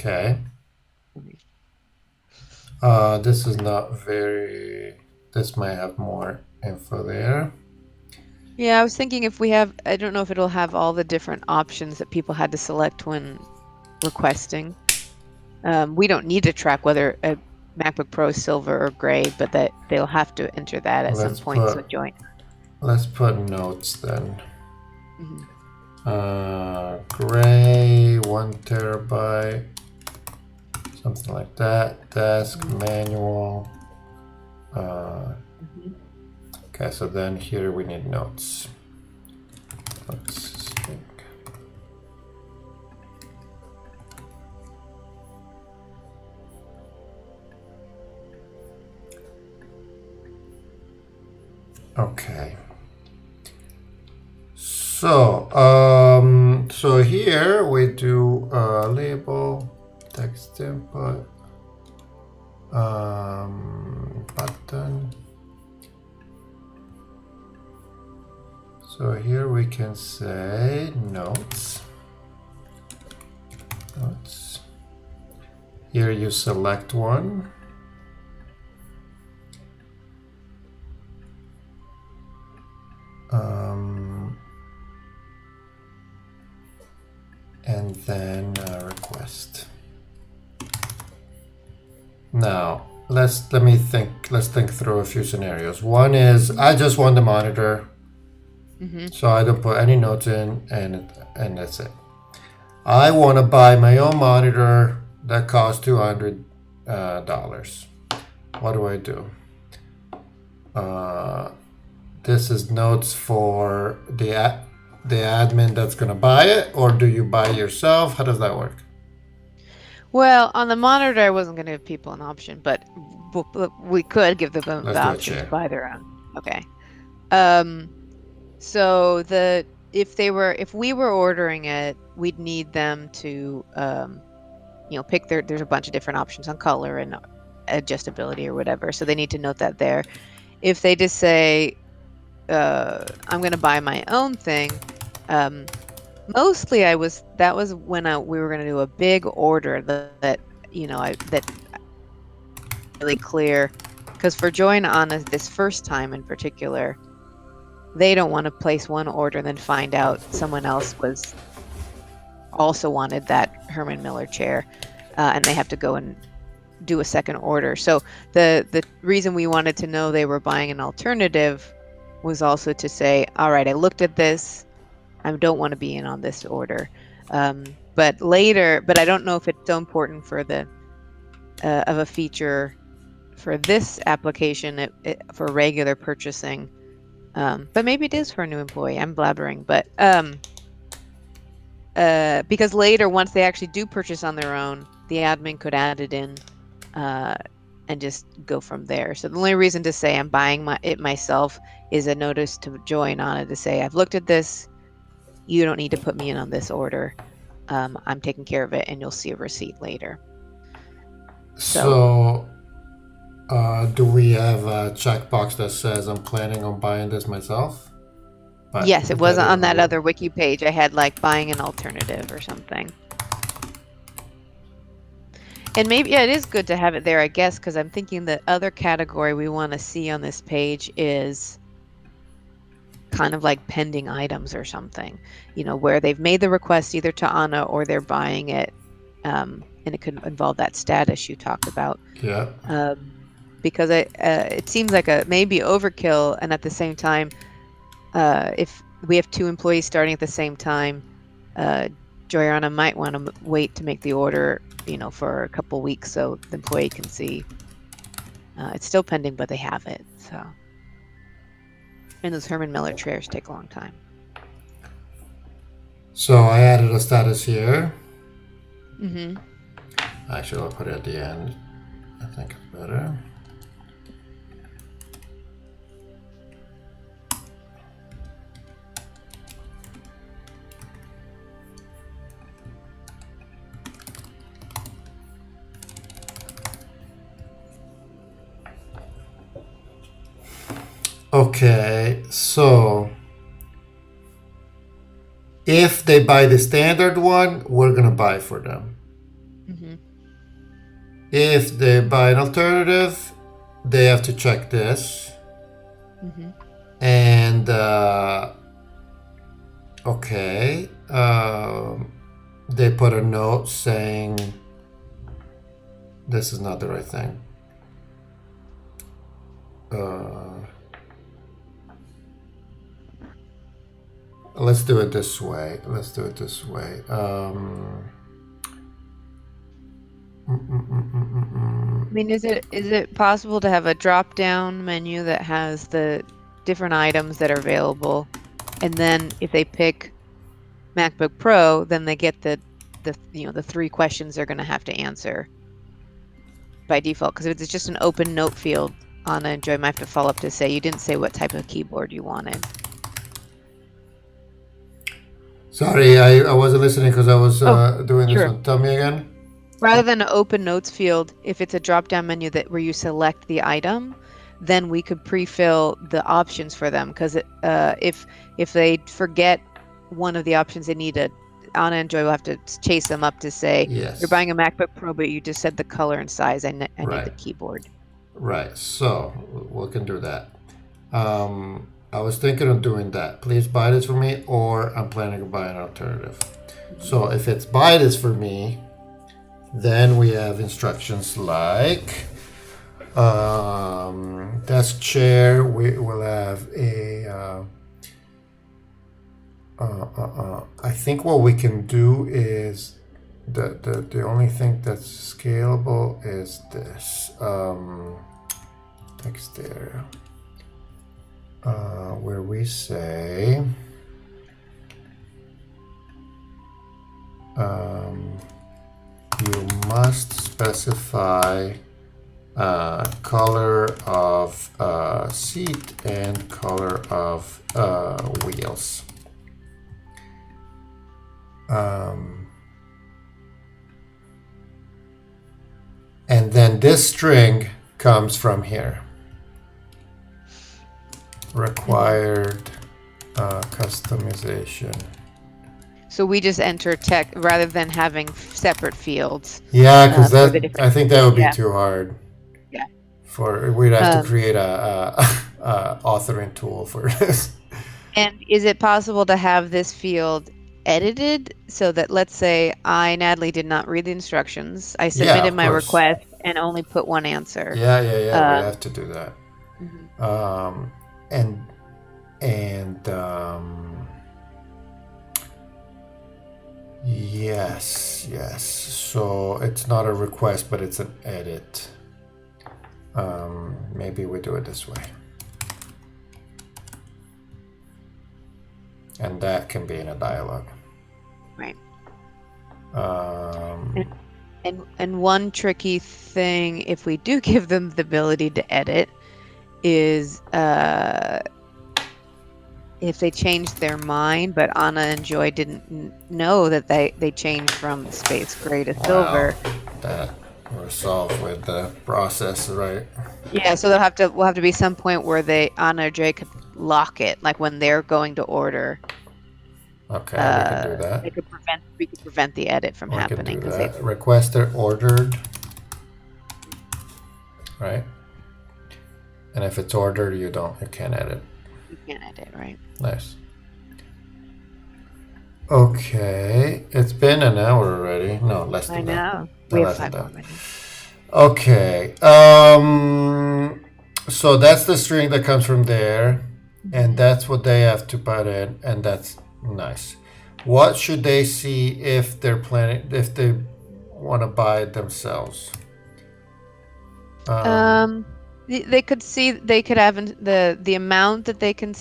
Okay. This is not very. This might have more info there. Yeah, I was thinking if we have, I don't know if it'll have all the different options that people had to select when requesting. We don't need to track whether a MacBook Pro is silver or gray, but that they'll have to enter that at some Let's point. So put join. let's put notes then. Mhm. Gray, 1 TB, something like that. Desk, Mhm. manual. Uh, Mhm. okay, so then here we need notes. Let's string. Okay. So here we do label, text input, button. So here we can say notes. Notes. Here you select one. And then request. Now let's think through a few scenarios. One is I just want the monitor, Mhm. so I don't put any notes in, and that's it. I want to buy my own monitor that costs $200. What do I do? This is notes for the admin that's gonna buy it, or do you buy it yourself? How does that work? Well, on the monitor, I wasn't going to give people an option, but we could give them Let's the do a option to chair. buy their own. Okay. Um, so if we were ordering it, we'd need them to pick there's a bunch of different options on color and adjustability or whatever. So they need to note that there. If they just say, I'm going to buy my own thing, mostly that was when we were going to do a big order that that really clear, because for join on this first time in particular, they don't want to place one order and then find out someone else was also wanted that Herman Miller chair, and they have to go and do a second order. So the reason we wanted to know they were buying an alternative was also to say, all right, I looked at this, I don't want to be in on this order. But I don't know if it's so important for the of a feature for this application for regular purchasing. But maybe it is for a new employee. I'm blabbering, but because later, once they actually do purchase on their own, the admin could add it in and just go from there. So the only reason to say I'm buying it myself is a notice to join on it to say, I've looked at this. You don't need to put me in on this order. I'm taking care of it, and you'll see a receipt later. So So, do we have a checkbox that says I'm planning on buying this myself? But yes, it was that on isn't that what. other wiki page. I had like buying an alternative or something. And maybe, yeah, it is good to have it there, I guess, because I'm thinking the other category we want to see on this page is kind of like pending items or something, where they've made the request either to Anna or they're buying it. And it could involve that status you talked about. Yeah. Because it seems like a maybe overkill. And at the same time, if we have two employees starting at the same time, Joyana might want to wait to make the order, for a couple weeks so the employee can see it's still pending, but they have it. So, and those Herman Miller chairs take a long time. So I added a status here. Mm-hmm. Actually, I'll put it at the end. I think it's better. Okay, so if they buy the standard one, we're gonna buy for them. Mm-hmm. If they buy an alternative, they have to check this. Mm-hmm. And okay, they put a note saying this is not the right thing. Let's do it this way. I mean, is it possible to have a drop-down menu that has the different items that are available, and then if they pick MacBook Pro, then they get the 3 questions they're going to have to answer by default? Because if it's just an open note field on Enjoy, might have to follow up to say you didn't say what type of keyboard you wanted. Sorry, I wasn't listening because I was doing this sure. one. Tell me again. Rather than an open notes field, if it's a drop-down menu where you select the item, then we could pre-fill the options for them. Because if they forget one of the options they need, Anna and Joy will have to chase them up to say, Yes. You're buying a MacBook Pro, but you just said the color and size. I need Right. the keyboard. Right. So we can do that. I was thinking of doing that. Please buy this for me, or I'm planning to buy an alternative. So if it's buy this for me, then we have instructions like desk chair. We will have a. I think what we can do is the only thing that's scalable is this text area, where we say you must specify color of seat and color of wheels. And then this string comes from here. Required customization. So we just enter text rather than having separate fields. Yeah, because I think that would be too hard. Yeah. We'd have to create a authoring tool for this. And is it possible to have this field edited so that, let's say, Natalie, did not read the instructions. I submitted my request and only put one answer. Yeah. We have to do that. Mm-hmm. Yes. So it's not a request, but it's an edit. Maybe we do it this way. And that can be in a dialogue. Right. And one tricky thing, if we do give them the ability to edit, is if they change their mind, but Anna and Joy didn't know that they changed from space gray to silver. That we're solved with the process, right? Yeah, so we'll have to be some point where Anna or Joy could lock it, like when they're going to order. Okay, we can do that. We could prevent the edit from happening. Requester ordered, right? And if it's ordered, you can't edit. You can't edit, right? Nice. Okay, it's been an hour already. No, less than that. I know. We have 5 more minutes. Okay. So that's the string that comes from there, and that's what they have to put in, and that's nice. What should they see if they want to buy it themselves? They could see, they could have the amount that they can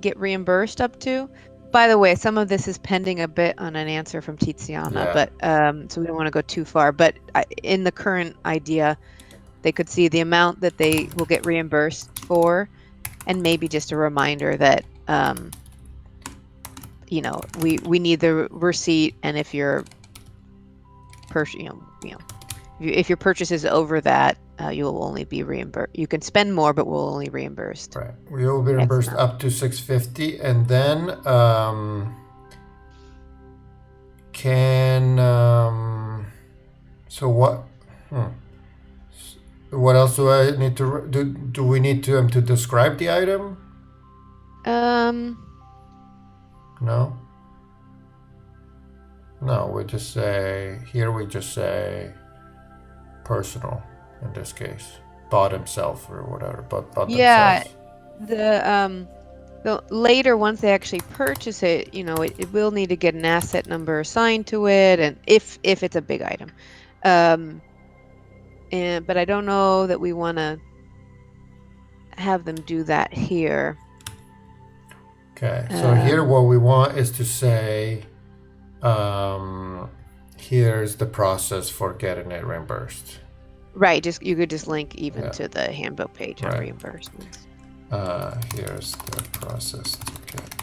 get reimbursed up to. By the way, some of this is pending a bit on an answer from Tiziana, but so we don't want to go too far. But in the current idea, they could see the amount that they will get reimbursed for, and maybe just a reminder that we need the receipt, and if your if your purchase is over that, you will only be reimbursed. You can spend more, but we'll only reimbursed. Right. We will be reimbursed up to $650, and then So what? What else do I need to do? Do we need to describe the item? No. No, we just say here. We just say personal in this case, bought himself or whatever. But bought Yeah, themselves. the later once they actually purchase it, it will need to get an asset number assigned to it, and if it's a big item. But I don't know that we want to have them do that here. Okay, so here what we want is to say, here's the process for getting it reimbursed. Right, you could just link even to the handbook page on reimbursements. Here's the process to get.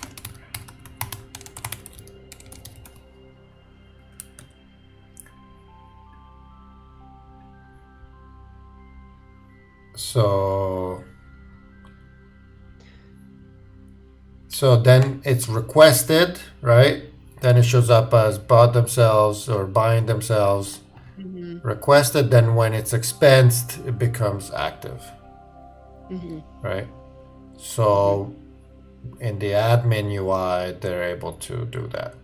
So then it's requested, right? Then it shows up as bought themselves or buying themselves. Requested, then when it's expensed, it becomes active. Right? So in the admin UI, they're able to do that.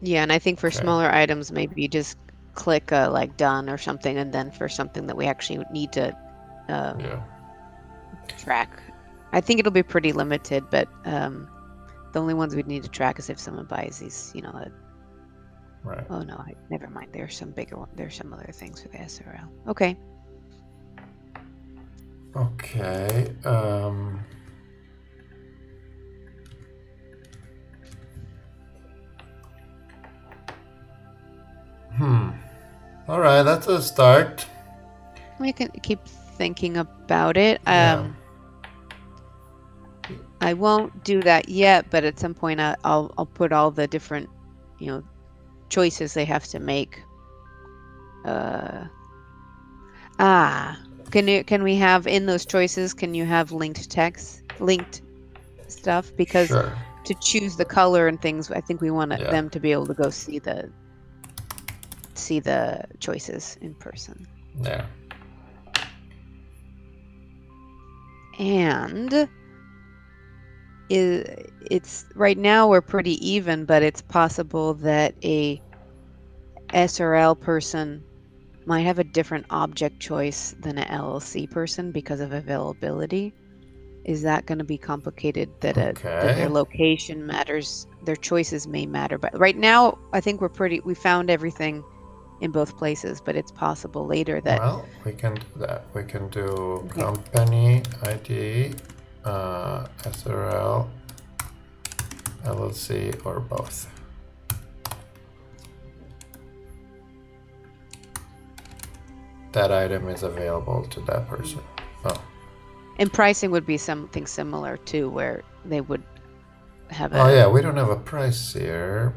Yeah, and I think for smaller items, maybe you just click like done or something, and then for something that we actually need to track, I think it'll be pretty limited, but the only ones we'd need to track is if someone buys these, Right. Oh no, never mind. There's some bigger one. There's some other things with SRL. Okay. Okay. All right, that's a start. We can keep thinking about it. I won't do that yet, but at some point I'll put all the different, choices they have to make. Can we have in those choices? Can you have linked text, linked stuff? Because to choose the color and things, I think we want them to be able to go see the choices in person. Yeah. And it's right now we're pretty even, but it's possible that a SRL person might have a different object choice than an LLC person because of availability. Is that going to be complicated that their location matters, their choices may matter? But right now, I think we found everything in both places, but it's possible later that... Well, we can do that. We can do company ID, SRL, LLC, or both. That item is available to that person. Oh. And pricing would be something similar too, where they would have we don't have a price here,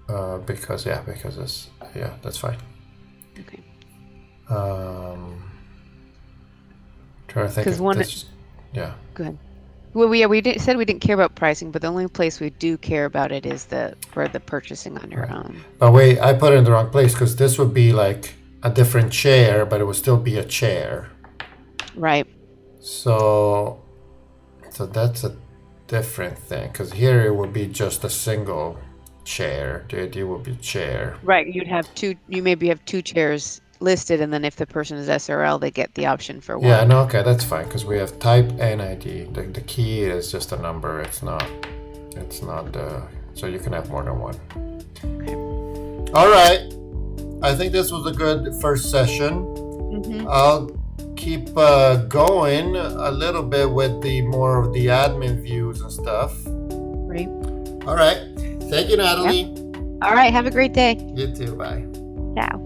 because it's that's fine. Okay. Trying to think of this. Yeah. Go ahead. Well, we said we didn't care about pricing, but the only place we do care about it is for the purchasing on your own. But wait, I put it in the wrong place because this would be like a different chair, but it would still be a chair. Right. So that's a different thing because here it would be just a single chair. The idea would be chair. Right. You maybe have two chairs listed, and then if the person is SRL, they get the option for one. Yeah, no, okay, that's fine because we have type and ID. The key is just a number. It's not so you can have more than one. Okay. All right. I think this was a good first session. I'll keep going a little bit with the more of the admin views and stuff. Great. All right. Thank you, Natalie. Yep. All right. Have a great day. You too. Bye. Ciao.